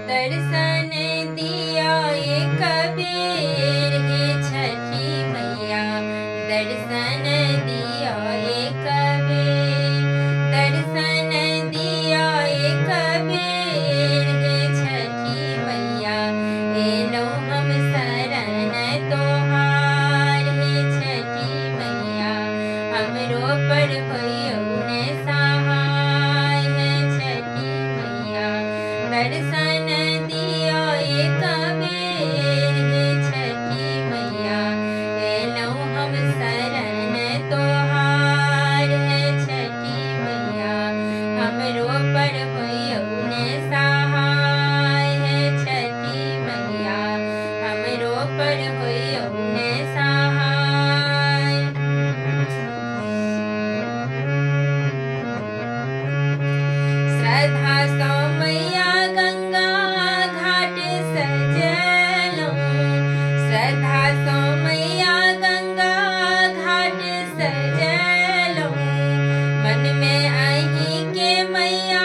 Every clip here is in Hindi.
दर्शन दिया एक बेर हे छठी मैया, दर्शन दिया एक बेर, दर्शन दिया एक बेर हे छठी मैया, एलो हम शरण तोहार हे छठी मैया, हमरो पर होइयो ने सहाय हे छठी मैया, दर्शन दिया एक बेर हे छठी मैया, एलो हम शरण तोहार हे छठी मैया, हमरो पर होइयो ने सहाय हे छठी मैया, हमरो पर होइयो ने सहाय। श्रद्धा सो मैया गंगा घाट सजलौं, श्रद्धा सो मैया गंगा घाट सजलौं, मन में अहीं के मैया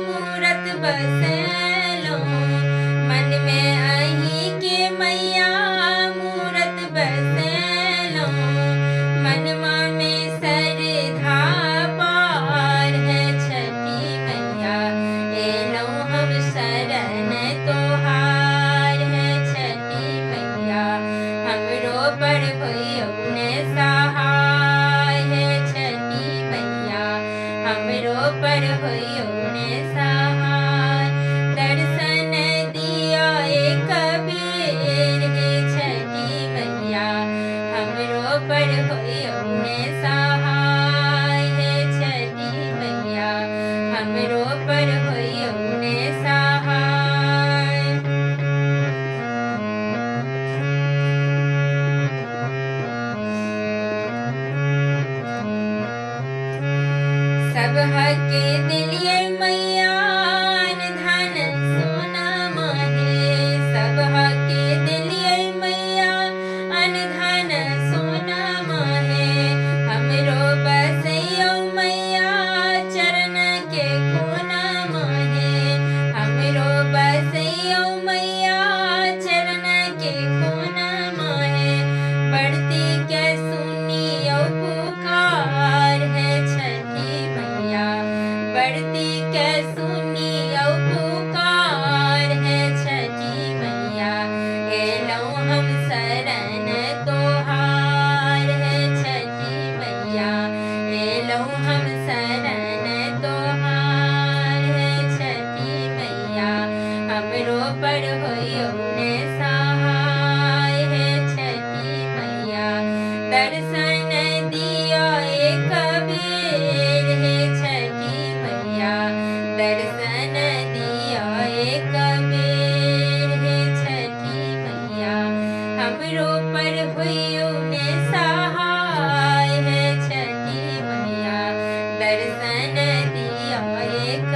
मूरत बसलौं, मन में अहीं के मैया मूरत बसलौं, मनमा में श्रद्धा पार है छठी मैया, एलो हम शरण तोहार है छठी मैया, हमरो पर होइयो ने सहाय है छठी मैया, हमरो पर होइयो ने सहाय, दर्शन दिया एक बेर हे छठी मैया, हमरो पर होइयो ने सहाय हे छठी मैया, हमरो पर होइयो ने सहाय। सब हके दिलिये मैया धन सोना माहे, सब हके दिलिये मैया धन सोना माहे, हमरो बसैयो मैया चरण के कोना माहे, हमरो बसैयो मैया चरण के कोना माहे, बढ़ती के सुनियो पुकार है छठी मैया, बढ़ती के सुनियो पुकार है छठी मैया, एलो हम शरण तोहार है छठी मैया, एलो हम शरण तोहार है छठी मैया, हमरो पर होइयो ने सहाय है छठी मैया, दर्शन दिया एक बेर हे छठी मैया, दर्शन दिया एक बेर हे छठी मैया, हमरो पर होइयो ने सहाय है छठी मैया, दर्शन दिया एक